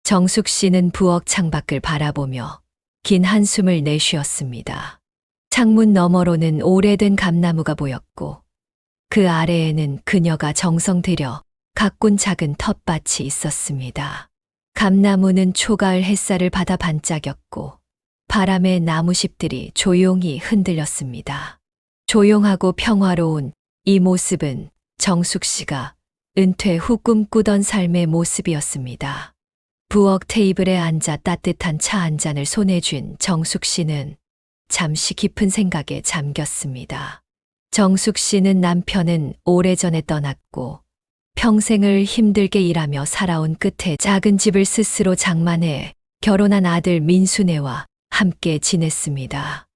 정숙 씨는 부엌 창밖을 바라보며 긴 한숨을 내쉬었습니다. 창문 너머로는 오래된 감나무가 보였고 그 아래에는 그녀가 정성 들여 가꾼 작은 텃밭이 있었습니다. 감나무는 초가을 햇살을 받아 반짝였고 바람에 나무잎들이 조용히 흔들렸습니다. 조용하고 평화로운 이 모습은 정숙 씨가 은퇴 후 꿈꾸던 삶의 모습이었습니다. 부엌 테이블에 앉아 따뜻한 차 한 잔을 손에 쥔 정숙 씨는 잠시 깊은 생각에 잠겼습니다. 정숙 씨는 남편은 오래전에 떠났고 평생을 힘들게 일하며 살아온 끝에 작은 집을 스스로 장만해 결혼한 아들 민수네와 함께 지냈습니다.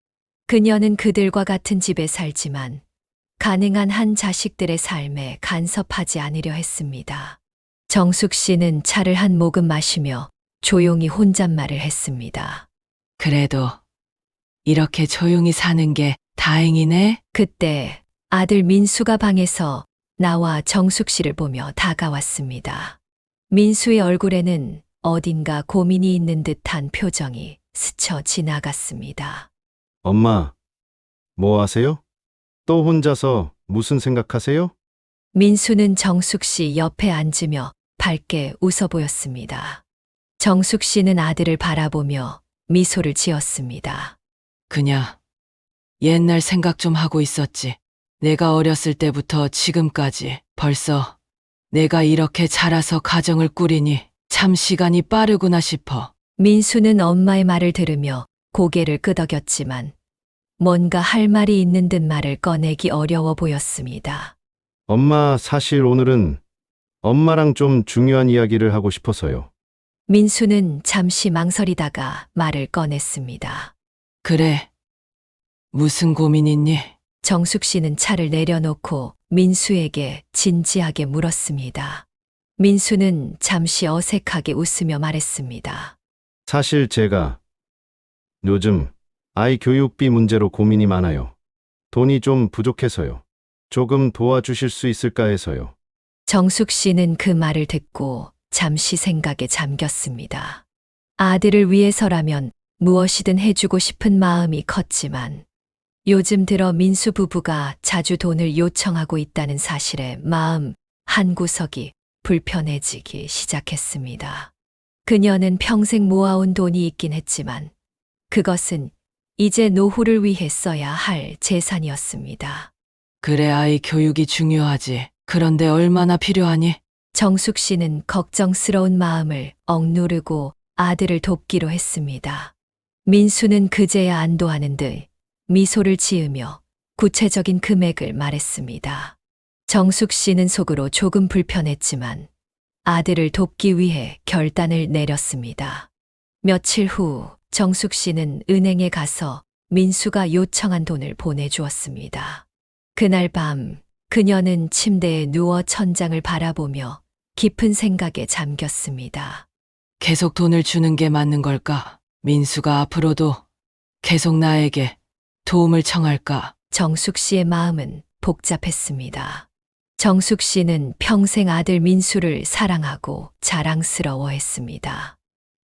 그녀는 그들과 같은 집에 살지만 가능한 한 자식들의 삶에 간섭하지 않으려 했습니다. 정숙 씨는 차를 한 모금 마시며 조용히 혼잣말을 했습니다. 그래도 이렇게 조용히 사는 게 다행이네. 그때 아들 민수가 방에서 나와 정숙 씨를 보며 다가왔습니다. 민수의 얼굴에는 어딘가 고민이 있는 듯한 표정이 스쳐 지나갔습니다. 엄마, 뭐 하세요? 또 혼자서 무슨 생각하세요? 민수는 정숙 씨 옆에 앉으며 밝게 웃어 보였습니다. 정숙 씨는 아들을 바라보며 미소를 지었습니다. 그냥 옛날 생각 좀 하고 있었지. 내가 어렸을 때부터 지금까지 벌써 내가 이렇게 자라서 가정을 꾸리니 참 시간이 빠르구나 싶어. 민수는 엄마의 말을 들으며 고개를 끄덕였지만 뭔가 할 말이 있는 듯 말을 꺼내기 어려워 보였습니다. 엄마, 사실 오늘은 엄마랑 좀 중요한 이야기를 하고 싶어서요. 민수는 잠시 망설이다가 말을 꺼냈습니다. 그래. 무슨 고민 있니? 정숙 씨는 차를 내려놓고 민수에게 진지하게 물었습니다. 민수는 잠시 어색하게 웃으며 말했습니다. 사실 제가 요즘 아이 교육비 문제로 고민이 많아요. 돈이 좀 부족해서요. 조금 도와주실 수 있을까 해서요. 정숙 씨는 그 말을 듣고 잠시 생각에 잠겼습니다. 아들을 위해서라면 무엇이든 해주고 싶은 마음이 컸지만 요즘 들어 민수 부부가 자주 돈을 요청하고 있다는 사실에 마음 한구석이 불편해지기 시작했습니다. 그녀는 평생 모아온 돈이 있긴 했지만 그것은 이제 노후를 위해 써야 할 재산이었습니다. 그래, 아이 교육이 중요하지. 그런데 얼마나 필요하니? 정숙 씨는 걱정스러운 마음을 억누르고 아들을 돕기로 했습니다. 민수는 그제야 안도하는 듯 미소를 지으며 구체적인 금액을 말했습니다. 정숙 씨는 속으로 조금 불편했지만 아들을 돕기 위해 결단을 내렸습니다. 며칠 후 정숙 씨는 은행에 가서 민수가 요청한 돈을 보내주었습니다. 그날 밤 그녀는 침대에 누워 천장을 바라보며 깊은 생각에 잠겼습니다. 계속 돈을 주는 게 맞는 걸까? 민수가 앞으로도 계속 나에게 도움을 청할까? 정숙 씨의 마음은 복잡했습니다. 정숙 씨는 평생 아들 민수를 사랑하고 자랑스러워했습니다.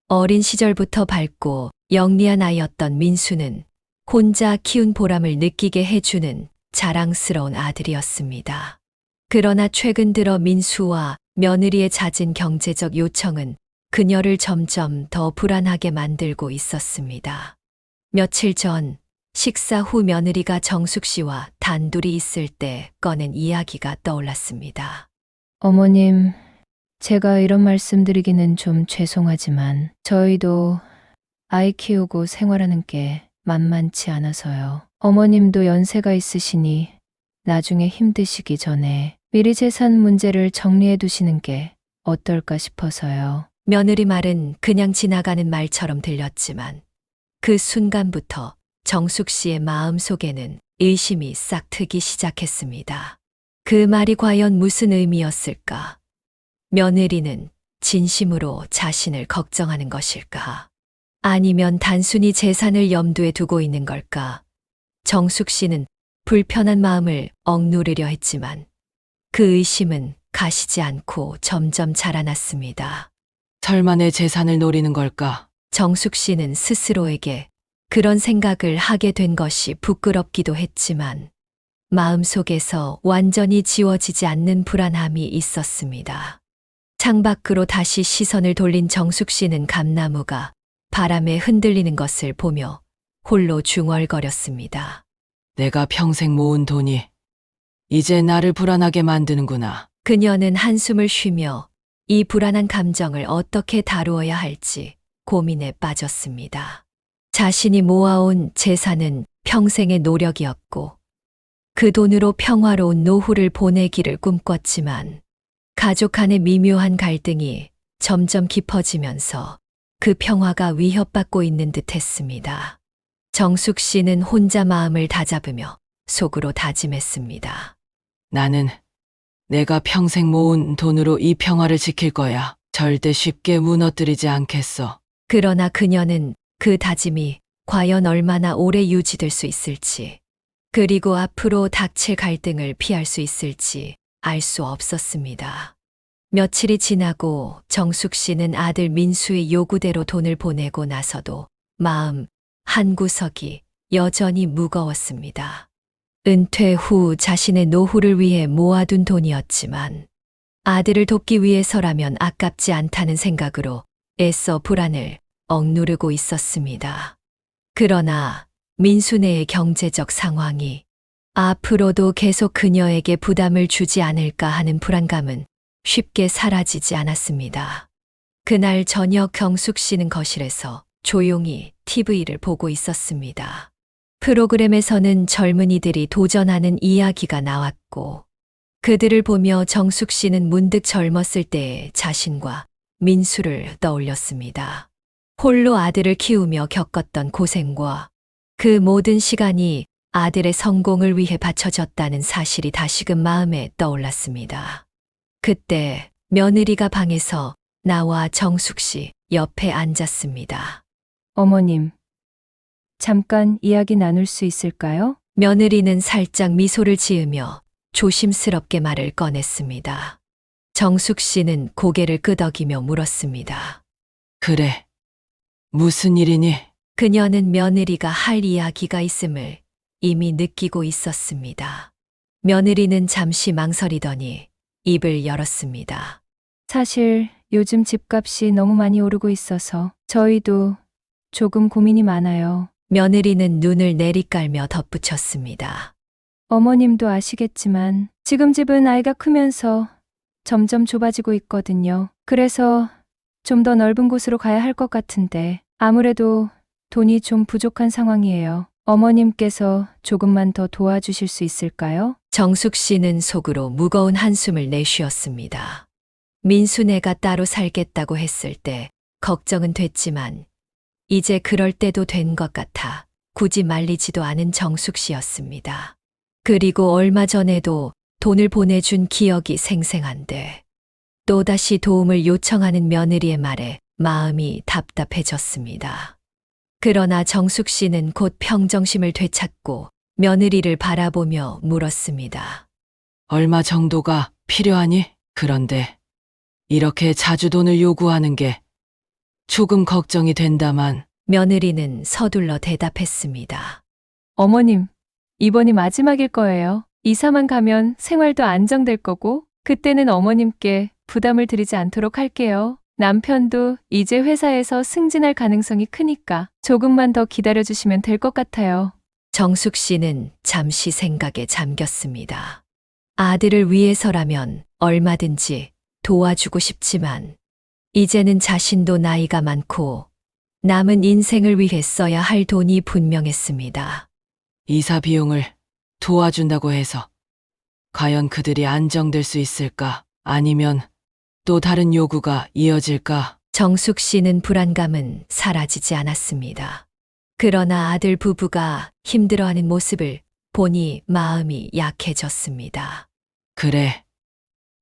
어린 시절부터 밝고 영리한 아이였던 민수는 혼자 키운 보람을 느끼게 해주는 자랑스러운 아들이었습니다. 그러나 최근 들어 민수와 며느리의 잦은 경제적 요청은 그녀를 점점 더 불안하게 만들고 있었습니다. 며칠 전 식사 후 며느리가 정숙 씨와 단둘이 있을 때 꺼낸 이야기가 떠올랐습니다. 어머님, 제가 이런 말씀 드리기는 좀 죄송하지만 저희도 아이 키우고 생활하는 게 만만치 않아서요. 어머님도 연세가 있으시니 나중에 힘드시기 전에 미리 재산 문제를 정리해 두시는 게 어떨까 싶어서요. 며느리 말은 그냥 지나가는 말처럼 들렸지만 그 순간부터 정숙 씨의 마음 속에는 의심이 싹 트기 시작했습니다. 그 말이 과연 무슨 의미였을까? 며느리는 진심으로 자신을 걱정하는 것일까? 아니면 단순히 재산을 염두에 두고 있는 걸까? 정숙 씨는 불편한 마음을 억누르려 했지만 그 의심은 가시지 않고 점점 자라났습니다. 설마 내 재산을 노리는 걸까? 정숙 씨는 스스로에게 그런 생각을 하게 된 것이 부끄럽기도 했지만 마음속에서 완전히 지워지지 않는 불안함이 있었습니다. 창밖으로 다시 시선을 돌린 정숙 씨는 감나무가 바람에 흔들리는 것을 보며 홀로 중얼거렸습니다. 내가 평생 모은 돈이 이제 나를 불안하게 만드는구나. 그녀는 한숨을 쉬며 이 불안한 감정을 어떻게 다루어야 할지 고민에 빠졌습니다. 자신이 모아온 재산은 평생의 노력이었고 그 돈으로 평화로운 노후를 보내기를 꿈꿨지만 가족 간의 미묘한 갈등이 점점 깊어지면서 그 평화가 위협받고 있는 듯 했습니다. 정숙 씨는 혼자 마음을 다잡으며 속으로 다짐했습니다. 나는 내가 평생 모은 돈으로 이 평화를 지킬 거야. 절대 쉽게 무너뜨리지 않겠어. 그러나 그녀는 그 다짐이 과연 얼마나 오래 유지될 수 있을지, 그리고 앞으로 닥칠 갈등을 피할 수 있을지 알 수 없었습니다. 며칠이 지나고 정숙 씨는 아들 민수의 요구대로 돈을 보내고 나서도 마음 한구석이 여전히 무거웠습니다. 은퇴 후 자신의 노후를 위해 모아둔 돈이었지만 아들을 돕기 위해서라면 아깝지 않다는 생각으로 애써 불안을 억누르고 있었습니다. 그러나 민수네의 경제적 상황이 앞으로도 계속 그녀에게 부담을 주지 않을까 하는 불안감은 쉽게 사라지지 않았습니다. 그날 저녁 경숙 씨는 거실에서 조용히 TV를 보고 있었습니다. 프로그램에서는 젊은이들이 도전하는 이야기가 나왔고 그들을 보며 정숙 씨는 문득 젊었을 때의 자신과 민수를 떠올렸습니다. 홀로 아들을 키우며 겪었던 고생과 그 모든 시간이 아들의 성공을 위해 바쳐졌다는 사실이 다시금 마음에 떠올랐습니다. 그때 며느리가 방에서 나와 정숙 씨 옆에 앉았습니다. 어머님, 잠깐 이야기 나눌 수 있을까요? 며느리는 살짝 미소를 지으며 조심스럽게 말을 꺼냈습니다. 정숙 씨는 고개를 끄덕이며 물었습니다. 그래. 무슨 일이니? 그녀는 며느리가 할 이야기가 있음을 이미 느끼고 있었습니다. 며느리는 잠시 망설이더니 입을 열었습니다. 사실 요즘 집값이 너무 많이 오르고 있어서 저희도 조금 고민이 많아요. 며느리는 눈을 내리깔며 덧붙였습니다. 어머님도 아시겠지만 지금 집은 아이가 크면서 점점 좁아지고 있거든요. 그래서 좀 더 넓은 곳으로 가야 할 것 같은데 아무래도 돈이 좀 부족한 상황이에요. 어머님께서 조금만 더 도와주실 수 있을까요? 정숙 씨는 속으로 무거운 한숨을 내쉬었습니다. 민수네가 따로 살겠다고 했을 때 걱정은 됐지만 이제 그럴 때도 된 것 같아 굳이 말리지도 않은 정숙 씨였습니다. 그리고 얼마 전에도 돈을 보내준 기억이 생생한데 또다시 도움을 요청하는 며느리의 말에 마음이 답답해졌습니다. 그러나 정숙 씨는 곧 평정심을 되찾고 며느리를 바라보며 물었습니다. 얼마 정도가 필요하니? 그런데 이렇게 자주 돈을 요구하는 게 조금 걱정이 된다만. 며느리는 서둘러 대답했습니다. 어머님, 이번이 마지막일 거예요. 이사만 가면 생활도 안정될 거고 그때는 어머님께 부담을 드리지 않도록 할게요. 남편도 이제 회사에서 승진할 가능성이 크니까 조금만 더 기다려주시면 될 것 같아요. 정숙 씨는 잠시 생각에 잠겼습니다. 아들을 위해서라면 얼마든지 도와주고 싶지만 이제는 자신도 나이가 많고 남은 인생을 위해 써야 할 돈이 분명했습니다. 이사 비용을 도와준다고 해서 과연 그들이 안정될 수 있을까? 아니면 또 다른 요구가 이어질까? 정숙 씨는 불안감은 사라지지 않았습니다. 그러나 아들 부부가 힘들어하는 모습을 보니 마음이 약해졌습니다. 그래.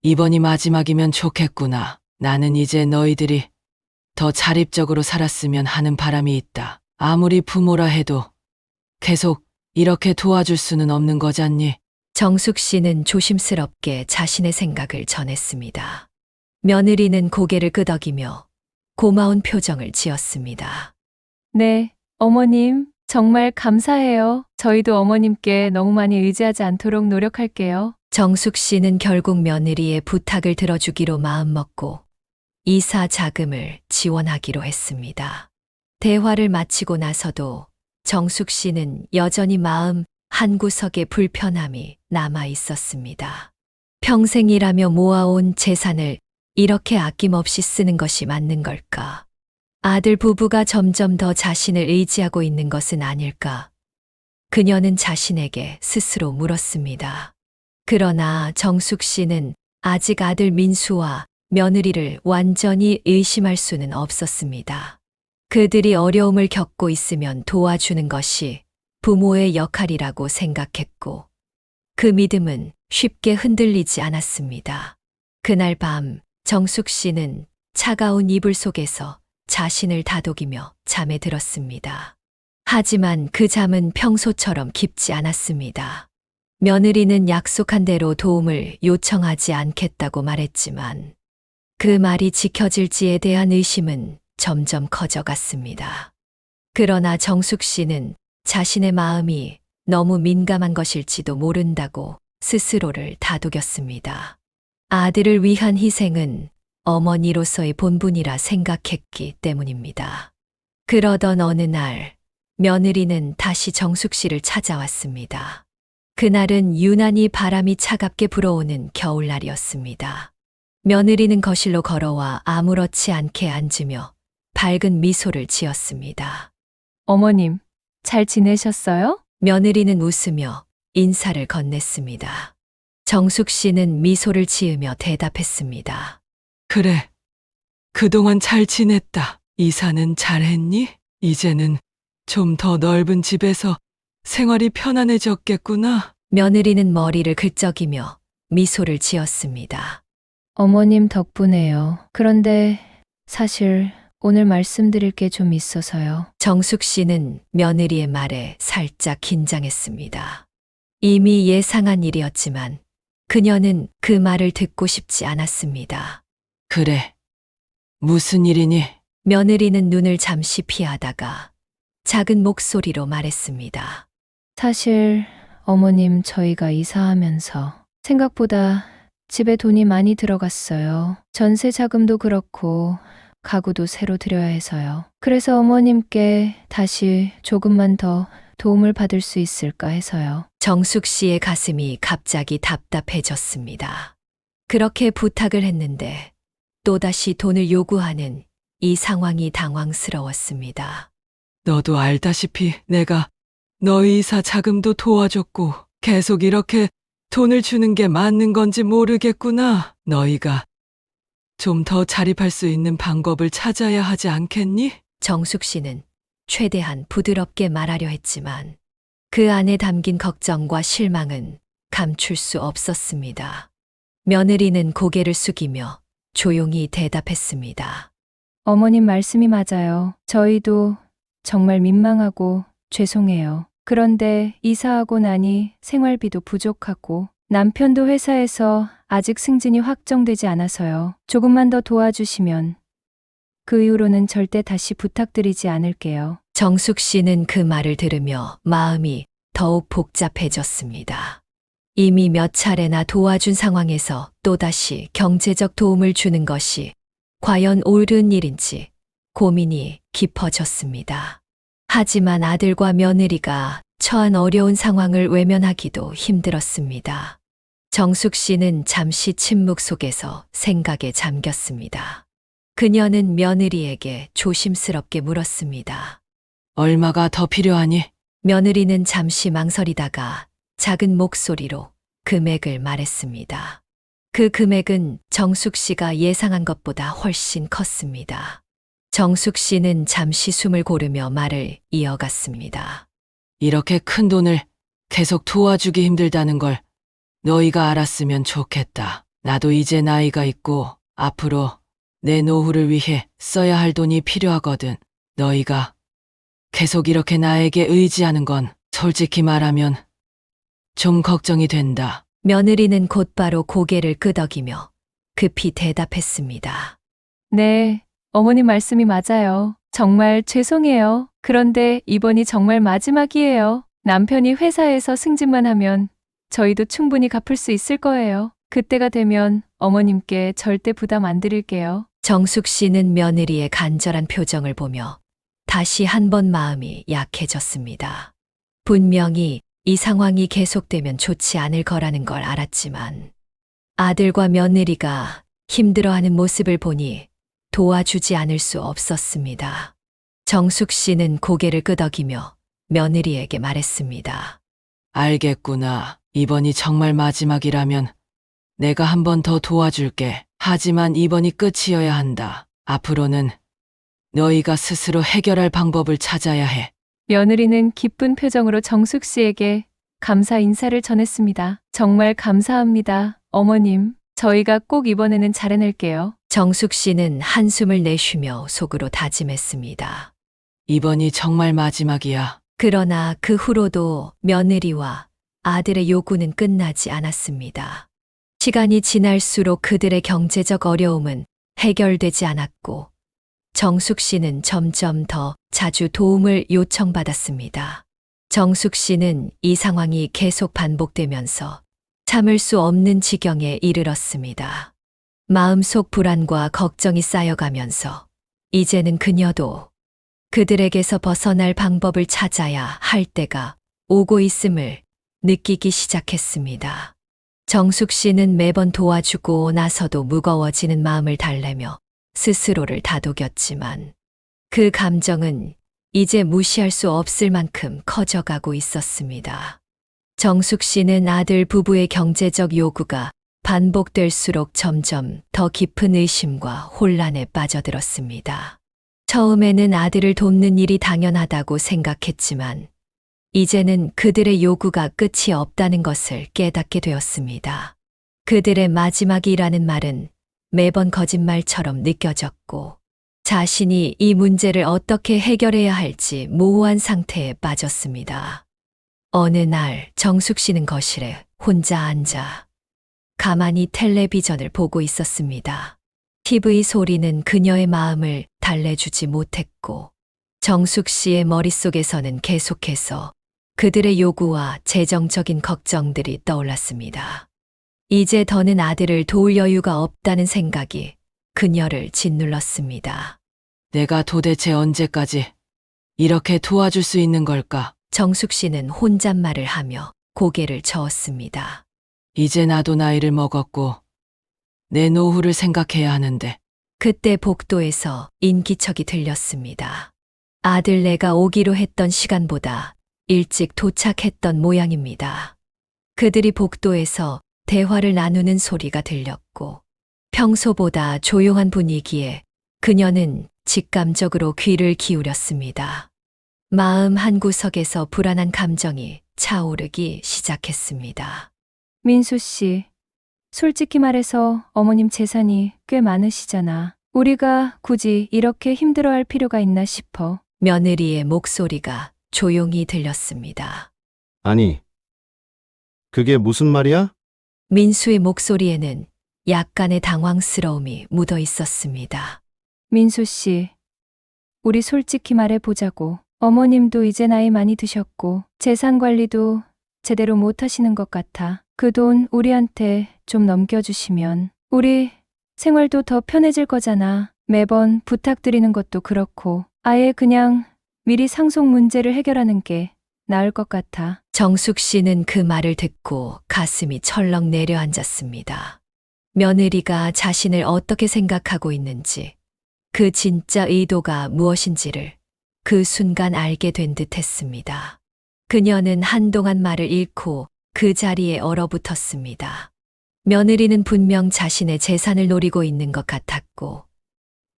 이번이 마지막이면 좋겠구나. 나는 이제 너희들이 더 자립적으로 살았으면 하는 바람이 있다. 아무리 부모라 해도 계속 이렇게 도와줄 수는 없는 거잖니. 정숙 씨는 조심스럽게 자신의 생각을 전했습니다. 며느리는 고개를 끄덕이며 고마운 표정을 지었습니다. 네, 어머님, 정말 감사해요. 저희도 어머님께 너무 많이 의지하지 않도록 노력할게요. 정숙 씨는 결국 며느리의 부탁을 들어주기로 마음먹고 이사 자금을 지원하기로 했습니다. 대화를 마치고 나서도 정숙 씨는 여전히 마음 한구석에 불편함이 남아 있었습니다. 평생 일하며 모아온 재산을 이렇게 아낌없이 쓰는 것이 맞는 걸까? 아들 부부가 점점 더 자신을 의지하고 있는 것은 아닐까? 그녀는 자신에게 스스로 물었습니다. 그러나 정숙 씨는 아직 아들 민수와 며느리를 완전히 의심할 수는 없었습니다. 그들이 어려움을 겪고 있으면 도와주는 것이 부모의 역할이라고 생각했고, 그 믿음은 쉽게 흔들리지 않았습니다. 그날 밤 정숙 씨는 차가운 이불 속에서 자신을 다독이며 잠에 들었습니다. 하지만 그 잠은 평소처럼 깊지 않았습니다. 며느리는 약속한 대로 도움을 요청하지 않겠다고 말했지만 그 말이 지켜질지에 대한 의심은 점점 커져갔습니다. 그러나 정숙 씨는 자신의 마음이 너무 민감한 것일지도 모른다고 스스로를 다독였습니다. 아들을 위한 희생은 어머니로서의 본분이라 생각했기 때문입니다. 그러던 어느 날 며느리는 다시 정숙 씨를 찾아왔습니다. 그날은 유난히 바람이 차갑게 불어오는 겨울날이었습니다. 며느리는 거실로 걸어와 아무렇지 않게 앉으며 밝은 미소를 지었습니다. 어머님, 잘 지내셨어요? 며느리는 웃으며 인사를 건넸습니다. 정숙 씨는 미소를 지으며 대답했습니다. 그래. 그동안 잘 지냈다. 이사는 잘했니? 이제는 좀 더 넓은 집에서 생활이 편안해졌겠구나. 며느리는 머리를 긁적이며 미소를 지었습니다. 어머님 덕분에요. 그런데 사실 오늘 말씀드릴 게 좀 있어서요. 정숙 씨는 며느리의 말에 살짝 긴장했습니다. 이미 예상한 일이었지만 그녀는 그 말을 듣고 싶지 않았습니다. 그래. 무슨 일이니? 며느리는 눈을 잠시 피하다가 작은 목소리로 말했습니다. 사실 어머님 저희가 이사하면서 생각보다 집에 돈이 많이 들어갔어요. 전세 자금도 그렇고 가구도 새로 들여야 해서요. 그래서 어머님께 다시 조금만 더 도움을 받을 수 있을까 해서요. 정숙 씨의 가슴이 갑자기 답답해졌습니다. 그렇게 부탁을 했는데 또다시 돈을 요구하는 이 상황이 당황스러웠습니다. 너도 알다시피 내가 너희 이사 자금도 도와줬고 계속 이렇게 돈을 주는 게 맞는 건지 모르겠구나. 너희가 좀 더 자립할 수 있는 방법을 찾아야 하지 않겠니? 정숙 씨는 최대한 부드럽게 말하려 했지만 그 안에 담긴 걱정과 실망은 감출 수 없었습니다. 며느리는 고개를 숙이며 조용히 대답했습니다. 어머님 말씀이 맞아요. 저희도 정말 민망하고 죄송해요. 그런데 이사하고 나니 생활비도 부족하고 남편도 회사에서 아직 승진이 확정되지 않아서요. 조금만 더 도와주시면 그 이후로는 절대 다시 부탁드리지 않을게요. 정숙 씨는 그 말을 들으며 마음이 더욱 복잡해졌습니다. 이미 몇 차례나 도와준 상황에서 또다시 경제적 도움을 주는 것이 과연 옳은 일인지 고민이 깊어졌습니다. 하지만 아들과 며느리가 처한 어려운 상황을 외면하기도 힘들었습니다. 정숙 씨는 잠시 침묵 속에서 생각에 잠겼습니다. 그녀는 며느리에게 조심스럽게 물었습니다. 얼마가 더 필요하니? 며느리는 잠시 망설이다가 작은 목소리로 금액을 말했습니다. 그 금액은 정숙 씨가 예상한 것보다 훨씬 컸습니다. 정숙 씨는 잠시 숨을 고르며 말을 이어갔습니다. 이렇게 큰 돈을 계속 도와주기 힘들다는 걸 너희가 알았으면 좋겠다. 나도 이제 나이가 있고 앞으로 내 노후를 위해 써야 할 돈이 필요하거든. 너희가 계속 이렇게 나에게 의지하는 건 솔직히 말하면 좀 걱정이 된다. 며느리는 곧바로 고개를 끄덕이며 급히 대답했습니다. 네, 어머님 말씀이 맞아요. 정말 죄송해요. 그런데 이번이 정말 마지막이에요. 남편이 회사에서 승진만 하면 저희도 충분히 갚을 수 있을 거예요. 그때가 되면 어머님께 절대 부담 안 드릴게요. 정숙 씨는 며느리의 간절한 표정을 보며 다시 한 번 마음이 약해졌습니다. 분명히 이 상황이 계속되면 좋지 않을 거라는 걸 알았지만 아들과 며느리가 힘들어하는 모습을 보니 도와주지 않을 수 없었습니다. 정숙 씨는 고개를 끄덕이며 며느리에게 말했습니다. 알겠구나. 이번이 정말 마지막이라면 내가 한 번 더 도와줄게. 하지만 이번이 끝이어야 한다. 앞으로는 너희가 스스로 해결할 방법을 찾아야 해. 며느리는 기쁜 표정으로 정숙 씨에게 감사 인사를 전했습니다. 정말 감사합니다, 어머님. 저희가 꼭 이번에는 잘해낼게요. 정숙 씨는 한숨을 내쉬며 속으로 다짐했습니다. 이번이 정말 마지막이야. 그러나 그 후로도 며느리와 아들의 요구는 끝나지 않았습니다. 시간이 지날수록 그들의 경제적 어려움은 해결되지 않았고 정숙 씨는 점점 더 자주 도움을 요청받았습니다. 정숙 씨는 이 상황이 계속 반복되면서 참을 수 없는 지경에 이르렀습니다. 마음속 불안과 걱정이 쌓여가면서 이제는 그녀도 그들에게서 벗어날 방법을 찾아야 할 때가 오고 있음을 느끼기 시작했습니다. 정숙 씨는 매번 도와주고 나서도 무거워지는 마음을 달래며 스스로를 다독였지만 그 감정은 이제 무시할 수 없을 만큼 커져가고 있었습니다. 정숙 씨는 아들 부부의 경제적 요구가 반복될수록 점점 더 깊은 의심과 혼란에 빠져들었습니다. 처음에는 아들을 돕는 일이 당연하다고 생각했지만 이제는 그들의 요구가 끝이 없다는 것을 깨닫게 되었습니다. 그들의 마지막이라는 말은 매번 거짓말처럼 느껴졌고 자신이 이 문제를 어떻게 해결해야 할지 모호한 상태에 빠졌습니다. 어느 날 정숙 씨는 거실에 혼자 앉아 가만히 텔레비전을 보고 있었습니다. TV 소리는 그녀의 마음을 달래주지 못했고 정숙 씨의 머릿속에서는 계속해서 그들의 요구와 재정적인 걱정들이 떠올랐습니다. 이제 더는 아들을 도울 여유가 없다는 생각이 그녀를 짓눌렀습니다. 내가 도대체 언제까지 이렇게 도와줄 수 있는 걸까? 정숙 씨는 혼잣말을 하며 고개를 저었습니다. 이제 나도 나이를 먹었고 내 노후를 생각해야 하는데 그때 복도에서 인기척이 들렸습니다. 아들네가 오기로 했던 시간보다 일찍 도착했던 모양입니다. 그들이 복도에서 대화를 나누는 소리가 들렸고 평소보다 조용한 분위기에 그녀는 직감적으로 귀를 기울였습니다. 마음 한구석에서 불안한 감정이 차오르기 시작했습니다. 민수 씨, 솔직히 말해서 어머님 재산이 꽤 많으시잖아. 우리가 굳이 이렇게 힘들어할 필요가 있나 싶어. 며느리의 목소리가 조용히 들렸습니다. 아니, 그게 무슨 말이야? 민수의 목소리에는 약간의 당황스러움이 묻어 있었습니다. 민수 씨, 우리 솔직히 말해 보자고. 어머님도 이제 나이 많이 드셨고 재산 관리도 제대로 못 하시는 것 같아. 그 돈 우리한테 좀 넘겨주시면 우리 생활도 더 편해질 거잖아. 매번 부탁드리는 것도 그렇고 아예 그냥 미리 상속 문제를 해결하는 게 나을 것 같아. 정숙 씨는 그 말을 듣고 가슴이 철렁 내려앉았습니다. 며느리가 자신을 어떻게 생각하고 있는지, 그 진짜 의도가 무엇인지를 그 순간 알게 된 듯 했습니다. 그녀는 한동안 말을 잃고 그 자리에 얼어붙었습니다. 며느리는 분명 자신의 재산을 노리고 있는 것 같았고,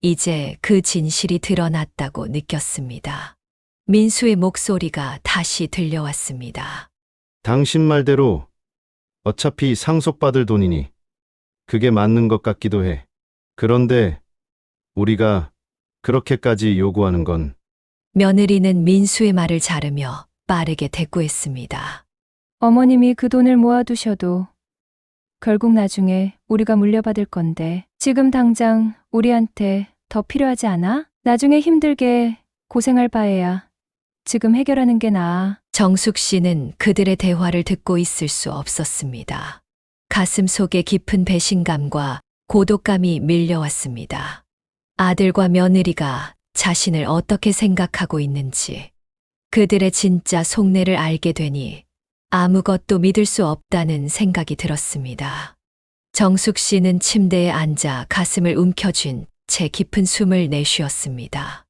이제 그 진실이 드러났다고 느꼈습니다. 민수의 목소리가 다시 들려왔습니다. 당신 말대로 어차피 상속받을 돈이니 그게 맞는 것 같기도 해. 그런데 우리가 그렇게까지 요구하는 건 며느리는 민수의 말을 자르며 빠르게 대꾸했습니다. 어머님이 그 돈을 모아두셔도 결국 나중에 우리가 물려받을 건데 지금 당장 우리한테 더 필요하지 않아? 나중에 힘들게 고생할 바에야 지금 해결하는 게 나아. 정숙 씨는 그들의 대화를 듣고 있을 수 없었습니다. 가슴 속에 깊은 배신감과 고독감이 밀려왔습니다. 아들과 며느리가 자신을 어떻게 생각하고 있는지, 그들의 진짜 속내를 알게 되니 아무것도 믿을 수 없다는 생각이 들었습니다. 정숙 씨는 침대에 앉아 가슴을 움켜쥔 채 깊은 숨을 내쉬었습니다.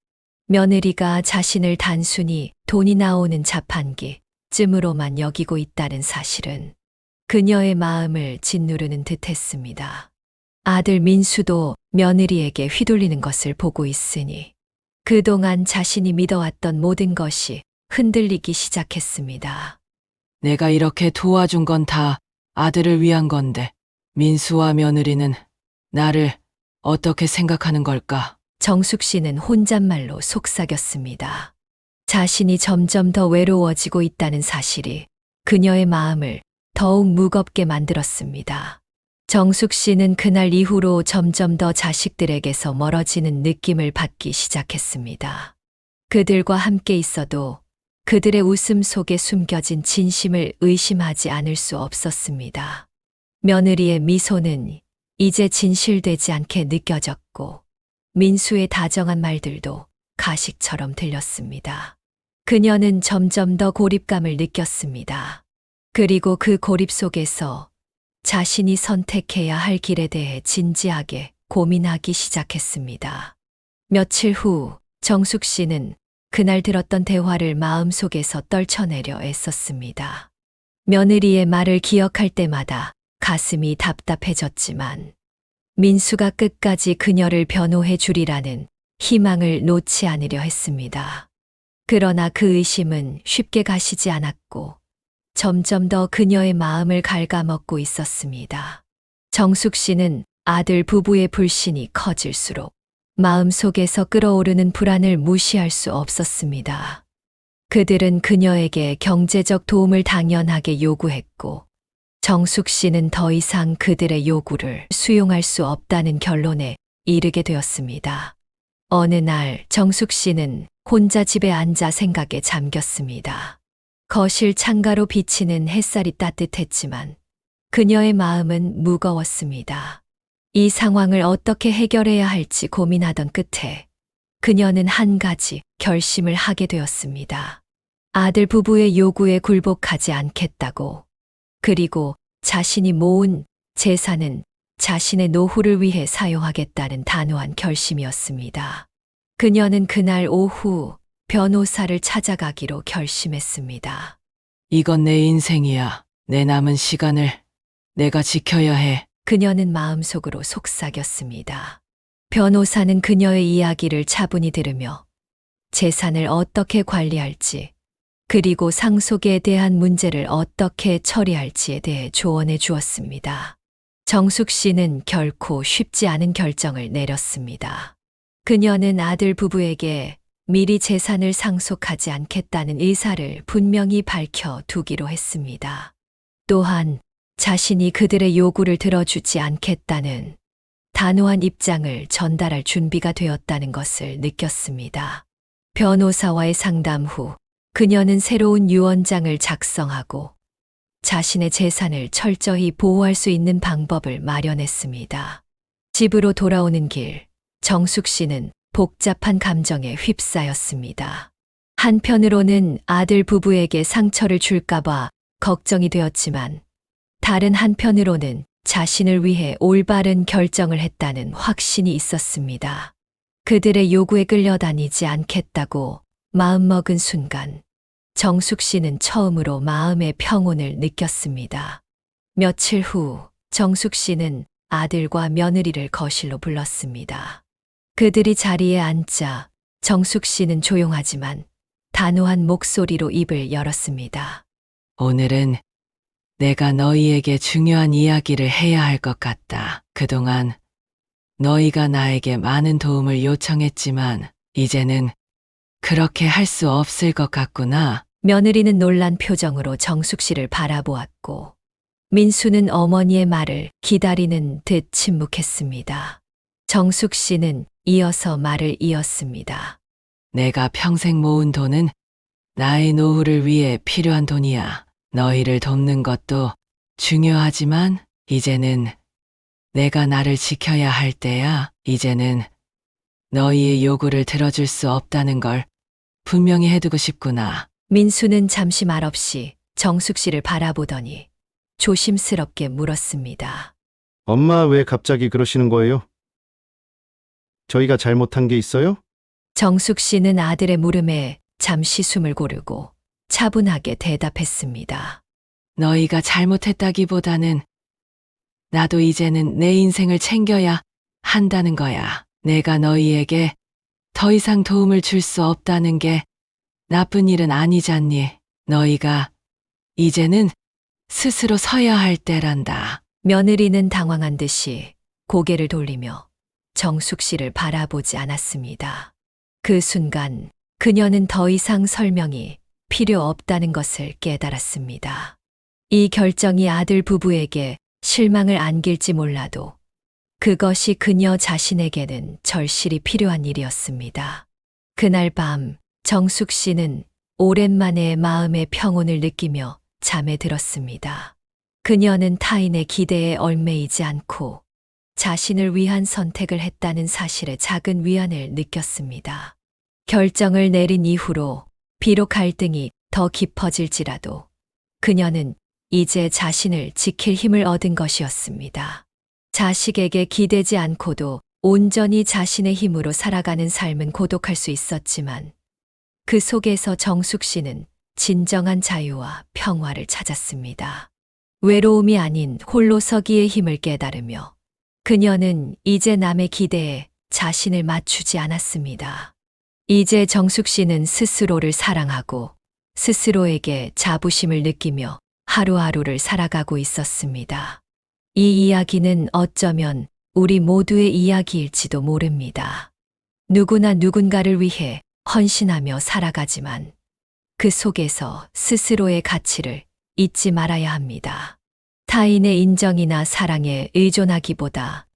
며느리가 자신을 단순히 돈이 나오는 자판기쯤으로만 여기고 있다는 사실은 그녀의 마음을 짓누르는 듯 했습니다. 아들 민수도 며느리에게 휘둘리는 것을 보고 있으니 그동안 자신이 믿어왔던 모든 것이 흔들리기 시작했습니다. 내가 이렇게 도와준 건 다 아들을 위한 건데 민수와 며느리는 나를 어떻게 생각하는 걸까? 정숙 씨는 혼잣말로 속삭였습니다. 자신이 점점 더 외로워지고 있다는 사실이 그녀의 마음을 더욱 무겁게 만들었습니다. 정숙 씨는 그날 이후로 점점 더 자식들에게서 멀어지는 느낌을 받기 시작했습니다. 그들과 함께 있어도 그들의 웃음 속에 숨겨진 진심을 의심하지 않을 수 없었습니다. 며느리의 미소는 이제 진실되지 않게 느껴졌고 민수의 다정한 말들도 가식처럼 들렸습니다. 그녀는 점점 더 고립감을 느꼈습니다. 그리고 그 고립 속에서 자신이 선택해야 할 길에 대해 진지하게 고민하기 시작했습니다. 며칠 후 정숙 씨는 그날 들었던 대화를 마음속에서 떨쳐내려 애썼습니다. 며느리의 말을 기억할 때마다 가슴이 답답해졌지만 민수가 끝까지 그녀를 변호해 주리라는 희망을 놓지 않으려 했습니다. 그러나 그 의심은 쉽게 가시지 않았고 점점 더 그녀의 마음을 갉아먹고 있었습니다. 정숙 씨는 아들 부부의 불신이 커질수록 마음속에서 끓어오르는 불안을 무시할 수 없었습니다. 그들은 그녀에게 경제적 도움을 당연하게 요구했고 정숙 씨는 더 이상 그들의 요구를 수용할 수 없다는 결론에 이르게 되었습니다. 어느 날 정숙 씨는 혼자 집에 앉아 생각에 잠겼습니다. 거실 창가로 비치는 햇살이 따뜻했지만 그녀의 마음은 무거웠습니다. 이 상황을 어떻게 해결해야 할지 고민하던 끝에 그녀는 한 가지 결심을 하게 되었습니다. 아들 부부의 요구에 굴복하지 않겠다고, 그리고 자신이 모은 재산은 자신의 노후를 위해 사용하겠다는 단호한 결심이었습니다. 그녀는 그날 오후 변호사를 찾아가기로 결심했습니다. 이건 내 인생이야. 내 남은 시간을 내가 지켜야 해. 그녀는 마음속으로 속삭였습니다. 변호사는 그녀의 이야기를 차분히 들으며 재산을 어떻게 관리할지, 그리고 상속에 대한 문제를 어떻게 처리할지에 대해 조언해 주었습니다. 정숙 씨는 결코 쉽지 않은 결정을 내렸습니다. 그녀는 아들 부부에게 미리 재산을 상속하지 않겠다는 의사를 분명히 밝혀 두기로 했습니다. 또한 자신이 그들의 요구를 들어주지 않겠다는 단호한 입장을 전달할 준비가 되었다는 것을 느꼈습니다. 변호사와의 상담 후 그녀는 새로운 유언장을 작성하고 자신의 재산을 철저히 보호할 수 있는 방법을 마련했습니다. 집으로 돌아오는 길, 정숙 씨는 복잡한 감정에 휩싸였습니다. 한편으로는 아들 부부에게 상처를 줄까봐 걱정이 되었지만 다른 한편으로는 자신을 위해 올바른 결정을 했다는 확신이 있었습니다. 그들의 요구에 끌려다니지 않겠다고 마음먹은 순간 정숙 씨는 처음으로 마음의 평온을 느꼈습니다. 며칠 후 정숙 씨는 아들과 며느리를 거실로 불렀습니다. 그들이 자리에 앉자 정숙 씨는 조용하지만 단호한 목소리로 입을 열었습니다. 오늘은 내가 너희에게 중요한 이야기를 해야 할 것 같다. 그동안 너희가 나에게 많은 도움을 요청했지만 이제는 그렇게 할 수 없을 것 같구나. 며느리는 놀란 표정으로 정숙 씨를 바라보았고 민수는 어머니의 말을 기다리는 듯 침묵했습니다. 정숙 씨는 이어서 말을 이었습니다. 내가 평생 모은 돈은 나의 노후를 위해 필요한 돈이야. 너희를 돕는 것도 중요하지만 이제는 내가 나를 지켜야 할 때야. 이제는 너희의 요구를 들어줄 수 없다는 걸 분명히 해두고 싶구나. 민수는 잠시 말없이 정숙 씨를 바라보더니 조심스럽게 물었습니다. 엄마 왜 갑자기 그러시는 거예요? 저희가 잘못한 게 있어요? 정숙 씨는 아들의 물음에 잠시 숨을 고르고 차분하게 대답했습니다. 너희가 잘못했다기보다는 나도 이제는 내 인생을 챙겨야 한다는 거야. 내가 너희에게 더 이상 도움을 줄 수 없다는 게 나쁜 일은 아니잖니. 너희가 이제는 스스로 서야 할 때란다. 며느리는 당황한 듯이 고개를 돌리며 정숙 씨를 바라보지 않았습니다. 그 순간 그녀는 더 이상 설명이 필요 없다는 것을 깨달았습니다. 이 결정이 아들 부부에게 실망을 안길지 몰라도 그것이 그녀 자신에게는 절실히 필요한 일이었습니다. 그날 밤 정숙 씨는 오랜만에 마음의 평온을 느끼며 잠에 들었습니다. 그녀는 타인의 기대에 얽매이지 않고 자신을 위한 선택을 했다는 사실에 작은 위안을 느꼈습니다. 결정을 내린 이후로 비록 갈등이 더 깊어질지라도 그녀는 이제 자신을 지킬 힘을 얻은 것이었습니다. 자식에게 기대지 않고도 온전히 자신의 힘으로 살아가는 삶은 고독할 수 있었지만 그 속에서 정숙 씨는 진정한 자유와 평화를 찾았습니다. 외로움이 아닌 홀로 서기의 힘을 깨달으며 그녀는 이제 남의 기대에 자신을 맞추지 않았습니다. 이제 정숙 씨는 스스로를 사랑하고 스스로에게 자부심을 느끼며 하루하루를 살아가고 있었습니다. 이 이야기는 어쩌면 우리 모두의 이야기일지도 모릅니다. 누구나 누군가를 위해 헌신하며 살아가지만 그 속에서 스스로의 가치를 잊지 말아야 합니다. 타인의 인정이나 사랑에 의존하기보다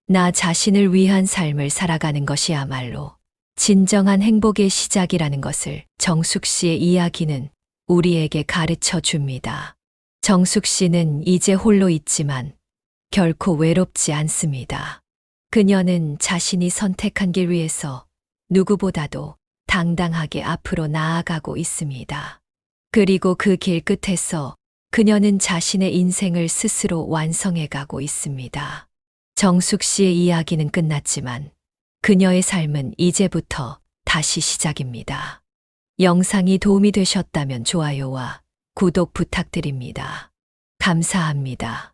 나 자신을 위한 삶을 살아가는 것이야말로 진정한 행복의 시작이라는 것을 정숙 씨의 이야기는 우리에게 가르쳐 줍니다. 정숙 씨는 이제 홀로 있지만 결코 외롭지 않습니다. 그녀는 자신이 선택한 길 위에서 누구보다도 당당하게 앞으로 나아가고 있습니다. 그리고 그 길 끝에서 그녀는 자신의 인생을 스스로 완성해 가고 있습니다. 정숙 씨의 이야기는 끝났지만 그녀의 삶은 이제부터 다시 시작입니다. 영상이 도움이 되셨다면 좋아요와 구독 부탁드립니다. 감사합니다.